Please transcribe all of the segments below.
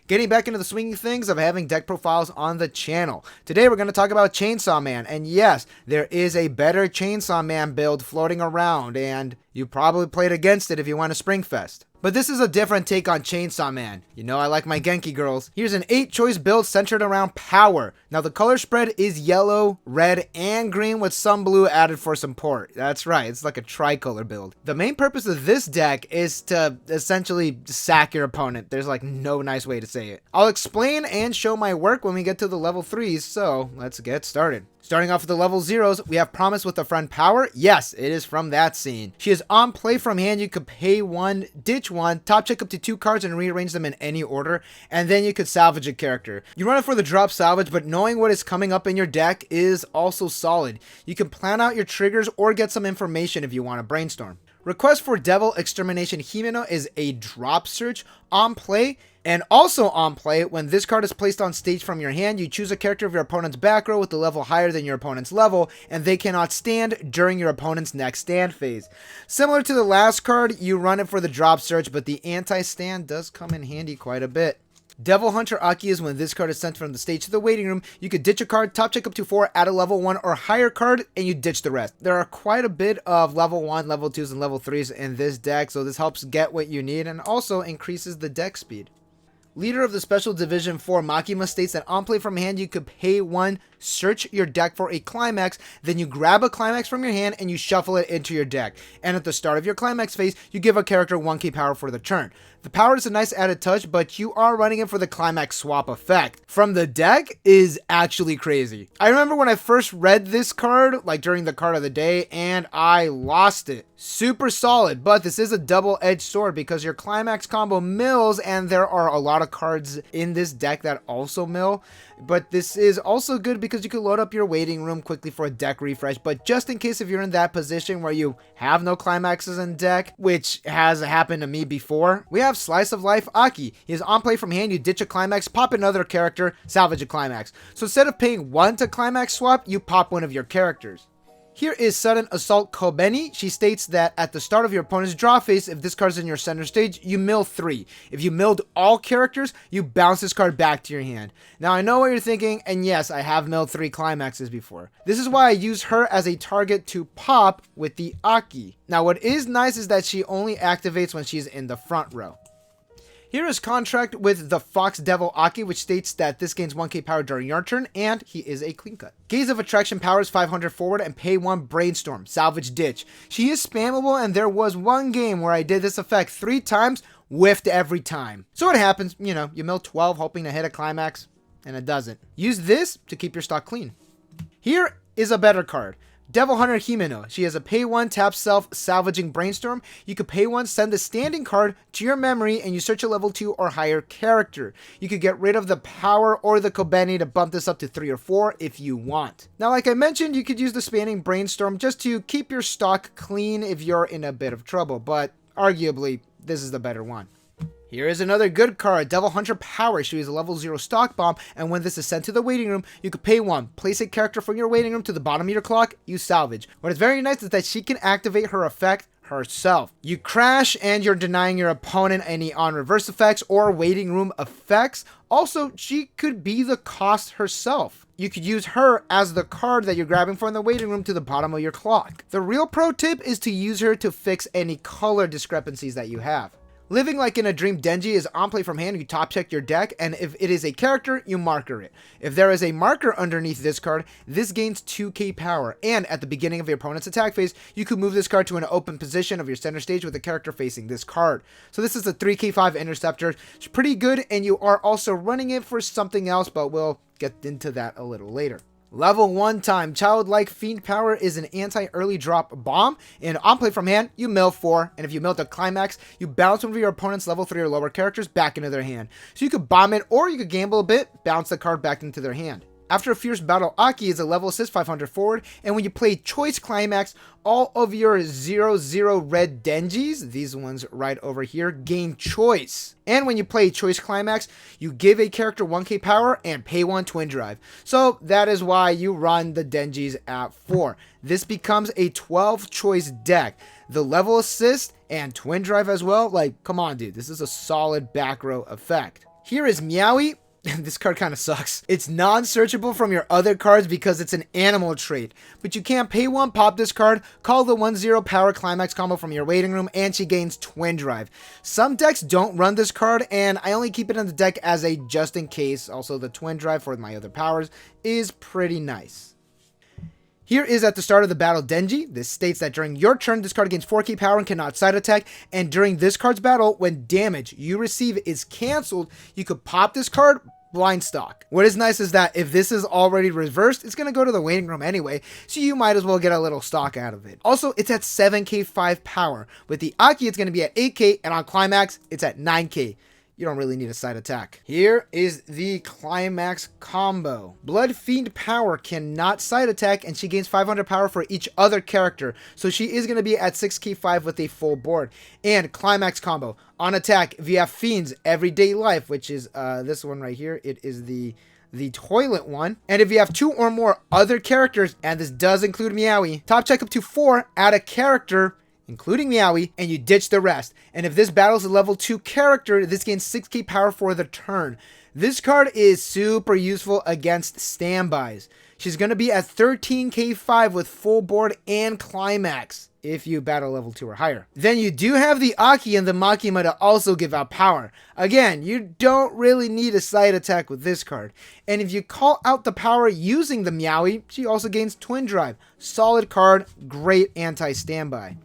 Getting back into the swinging things of having deck profiles on the channel. Today we're going to talk about Chainsaw Man, and yes, there is a better Chainsaw Man build floating around, and you probably played against it if you went to Springfest. But this is a different take on Chainsaw Man. You know I like my Genki girls. Here's an 8-choice build centered around power. Now the color spread is yellow, red, and green with some blue added for support. That's right, it's like a tricolor build. The main purpose of this deck is to essentially sack your opponent. There's like no nice way to say it. I'll explain and show my work when we get to the level 3s, so let's get started. Starting off with the level 0s, we have Promise with a Friend Power. Yes, it is from that scene. She is on play from hand. You could pay 1, ditch 1, top check up to 2 cards and rearrange them in any order, and then you could salvage a character. You run it for the drop salvage, but knowing what is coming up in your deck is also solid. You can plan out your triggers or get some information if you want to brainstorm. Request for Devil Extermination Himeno is a drop search on play. And also on play, when this card is placed on stage from your hand, you choose a character of your opponent's back row with the level higher than your opponent's level, and they cannot stand during your opponent's next stand phase. Similar to the last card, you run it for the drop search, but the anti-stand does come in handy quite a bit. Devil Hunter Aki is when this card is sent from the stage to the waiting room. You could ditch a card, top check up to 4, add a level 1 or higher card, and you ditch the rest. There are quite a bit of level 1, level 2s, and level 3s in this deck, so this helps get what you need and also increases the deck speed. Leader of the Special Division 4, Makima, states that on play from hand, you could pay 1, search your deck for a climax, then you grab a climax from your hand and you shuffle it into your deck. And at the start of your climax phase, you give a character 1k power for the turn. The power is a nice added touch, but you are running it for the climax swap effect. From the deck is actually crazy. I remember when I first read this card, like during the card of the day, and I lost it. Super solid, but this is a double-edged sword because your climax combo mills, and there are a lot of cards in this deck that also mill. But this is also good because you can load up your waiting room quickly for a deck refresh. But just in case if you're in that position where you have no climaxes in deck, which has happened to me before, we have Slice of Life Aki. He is on play from hand, you ditch a climax, pop another character, salvage a climax. So instead of paying 1 to climax swap, you pop one of your characters. Here is Sudden Assault Kobeni. She states that at the start of your opponent's draw phase, if this card is in your center stage, you mill 3. If you milled all characters, you bounce this card back to your hand. Now I know what you're thinking, and yes, I have milled 3 climaxes before. This is why I use her as a target to pop with the Aki. Now what is nice is that she only activates when she's in the front row. Here is Contract with the Fox Devil Aki, which states that this gains 1k power during your turn, and he is a clean cut. Gaze of Attraction powers 500 forward and pay 1 Brainstorm, salvage ditch. She is spammable, and there was one game where I did this effect 3 times, whiffed every time. So what happens, you know, you mill 12 hoping to hit a climax, and it doesn't. Use this to keep your stock clean. Here is a better card. Devil Hunter Himeno. She has a pay 1 tap self salvaging Brainstorm. You could pay 1, send the standing card to your memory, and you search a level 2 or higher character. You could get rid of the power or the Kobeni to bump this up to 3 or 4 if you want. Now, like I mentioned, you could use the spanning Brainstorm just to keep your stock clean if you're in a bit of trouble, but arguably, this is the better one. Here is another good card, Devil Hunter Power. She is a level 0 stock bomb, and when this is sent to the waiting room, you could pay 1, place a character from your waiting room to the bottom of your clock, you salvage. What is very nice is that she can activate her effect herself. You crash and you're denying your opponent any on reverse effects or waiting room effects. Also, she could be the cost herself. You could use her as the card that you're grabbing from the waiting room to the bottom of your clock. The real pro tip is to use her to fix any color discrepancies that you have. Living Like in a Dream Denji is on play from hand. You top check your deck, and if it is a character, you marker it. If there is a marker underneath this card, this gains 2k power, and at the beginning of your opponent's attack phase, you could move this card to an open position of your center stage with a character facing this card. So this is a 3k5 interceptor. It's pretty good, and you are also running it for something else, but we'll get into that a little later. Level 1 time, Childlike Fiend Power is an anti-early drop bomb, and on play from hand, you mill 4, and if you mill the climax, you bounce one of your opponent's level 3 or lower characters back into their hand. So you could bomb it, or you could gamble a bit, bounce the card back into their hand. After a fierce battle, Aki is a level assist 500 forward, and when you play Choice Climax, all of your 0/0 red Denjis, these ones right over here, gain Choice. And when you play Choice Climax, you give a character 1k power and pay 1 Twin Drive. So that is why you run the Denjis at 4. This becomes a 12 choice deck. The level assist and Twin Drive as well, like, come on dude, this is a solid back row effect. Here is Meowie. This card kind of sucks. It's non-searchable from your other cards because it's an animal trait. But you can't pay 1, pop this card, call the 1/0 power climax combo from your waiting room, and she gains Twin Drive. Some decks don't run this card, and I only keep it in the deck as a just in case. Also, the Twin Drive for my other powers is pretty nice. Here is at the start of the battle Denji. This states that during your turn, this card gains 4k power and cannot side attack. And during this card's battle, when damage you receive is cancelled, you could pop this card, blind stock. What is nice is that if this is already reversed, it's going to go to the waiting room anyway, so you might as well get a little stock out of it. Also, it's at 7k 5 power. With the Aki, it's going to be at 8k, and on Climax, it's at 9k. You don't really need a side attack. Here is the Climax combo. Blood Fiend power cannot side attack, and she gains 500 power for each other character. So she is going to be at 6k 5 with a full board. And Climax combo. On attack, if you have Fiend's Everyday Life, which is this one right here. It is the toilet one. And if you have 2 or more other characters, and this does include Meowie, top check up to 4, add a character, including Meowie, and you ditch the rest. And if this battles a level 2 character, this gains 6k power for the turn. This card is super useful against standbys. She's going to be at 13k 5 with full board and Climax if you battle level 2 or higher. Then you do have the Aki and the Makima to also give out power. Again, you don't really need a side attack with this card. And if you call out the power using the Meowie, she also gains Twin Drive. Solid card, great anti-standby.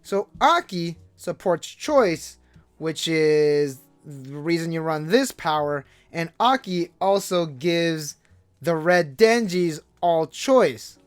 So Aki supports choice, which is the reason you run this power, and Aki also gives the red Denjis all choice.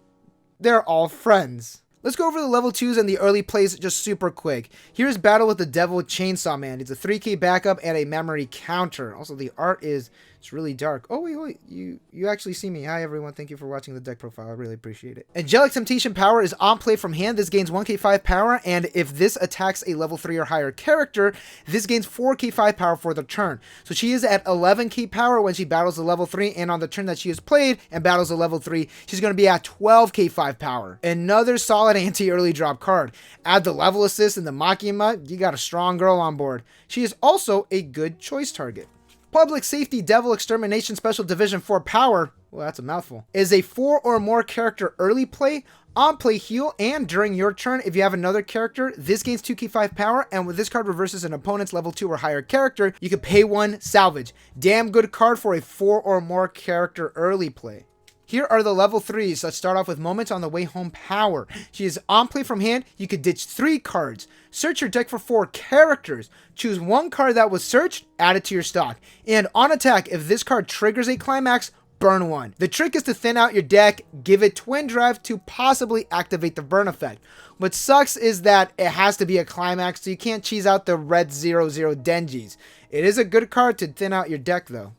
They're all friends. Let's go over the level 2s and the early plays just super quick. Here's Battle with the Devil Chainsaw Man. It's a 3k backup and a memory counter. Also, the art is it's really dark. Oh, wait. You actually see me. Hi, everyone. Thank you for watching the deck profile. I really appreciate it. Angelic Temptation power is on play from hand. This gains 1k 5 power, and if this attacks a level 3 or higher character, this gains 4k 5 power for the turn. So she is at 11k power when she battles a level 3, and on the turn that she is played and battles a level 3, she's going to be at 12k 5 power. Another solid anti-early drop card. Add the level assist and the Makima, you got a strong girl on board. She is also a good choice target. Public Safety Devil Extermination Special Division 4 power, well, that's a mouthful, is a 4 or more character early play, on play heal, and during your turn, if you have another character, this gains 2k 5 power, and when this card reverses an opponent's level 2 or higher character, you can pay 1, salvage. Damn good card for a 4 or more character early play. Here are the level 3s. Let's start off with Moments on the Way Home power. She is on play from hand. You could ditch 3 cards. Search your deck for 4 characters. Choose 1 card that was searched, add it to your stock. And on attack, if this card triggers a Climax, burn 1. The trick is to thin out your deck, give it Twin Drive to possibly activate the burn effect. What sucks is that it has to be a Climax, so you can't cheese out the red 0/0 Denjis. It is a good card to thin out your deck though.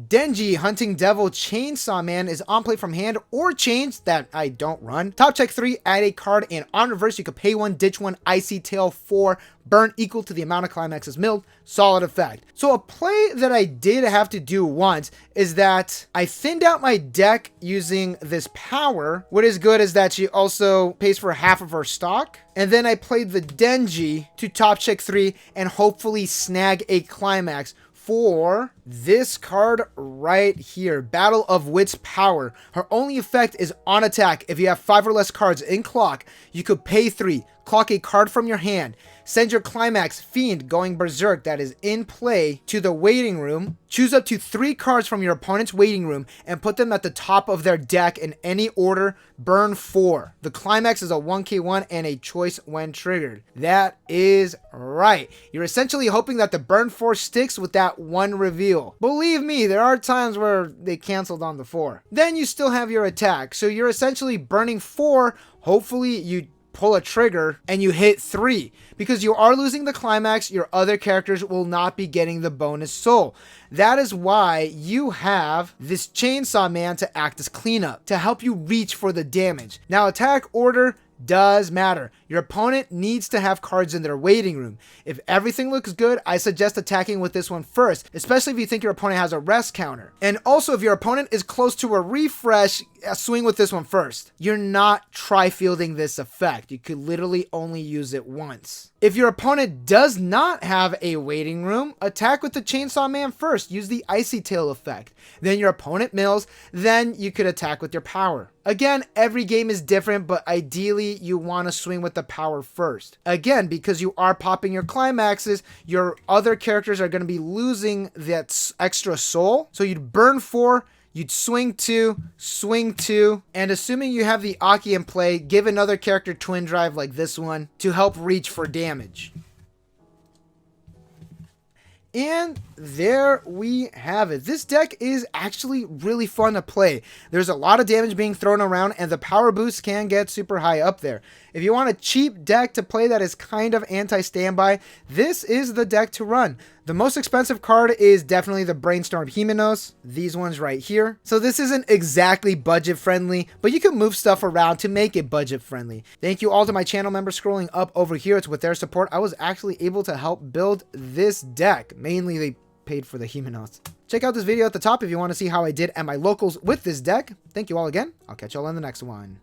Denji Hunting Devil Chainsaw Man is on play from hand or chains that I don't run. Top check 3, add a card, and on reverse you could pay 1, ditch 1, Icy Tail 4, burn equal to the amount of Climaxes milled. Solid effect. So a play that I did have to do once is that I thinned out my deck using this power. What is good is that she also pays for half of her stock. And then I played the Denji to top check 3 and hopefully snag a Climax for this card right here, Battle of Wits power. Her only effect is on attack. If you have 5 or less cards in clock, you could pay 3, clock a card from your hand, send your Climax Fiend going berserk that is in play to the waiting room, choose up to 3 cards from your opponent's waiting room and put them at the top of their deck in any order, burn 4. The Climax is a 1k1 and a choice when triggered. That is right. You're essentially hoping that the burn 4 sticks with that one reveal. Believe me, there are times where they canceled on the 4. Then you still have your attack, so you're essentially burning 4. Hopefully you pull a trigger and you hit 3. Because you are losing the Climax, your other characters will not be getting the bonus soul. That is why you have this Chainsaw Man to act as cleanup, to help you reach for the damage. Now attack order does matter. Your opponent needs to have cards in their waiting room. If everything looks good, I suggest attacking with this one first, especially if you think your opponent has a rest counter. And also, if your opponent is close to a refresh, swing with this one first. You're not tri-fielding this effect. You could literally only use it once. If your opponent does not have a waiting room, attack with the Chainsaw Man first. Use the Icy Tail effect. Then your opponent mills, then you could attack with your power. Again, every game is different, but ideally you want to swing with the power first. Again, because you are popping your climaxes, your other characters are going to be losing that extra soul. So you'd burn 4, you'd swing 2, and assuming you have the Aki in play, give another character Twin Drive like this one to help reach for damage. And there we have it. This deck is actually really fun to play. There's a lot of damage being thrown around, and the power boost can get super high up there. If you want a cheap deck to play that is kind of anti-standby, this is the deck to run. The most expensive card is definitely the Brainstorm Hymenos, these ones right here. So this isn't exactly budget friendly, but you can move stuff around to make it budget friendly. Thank you all to my channel members scrolling up over here. It's with their support I was actually able to help build this deck. Mainly they paid for the Hymenos. Check out this video at the top if you want to see how I did at my locals with this deck. Thank you all again. I'll catch y'all in the next one.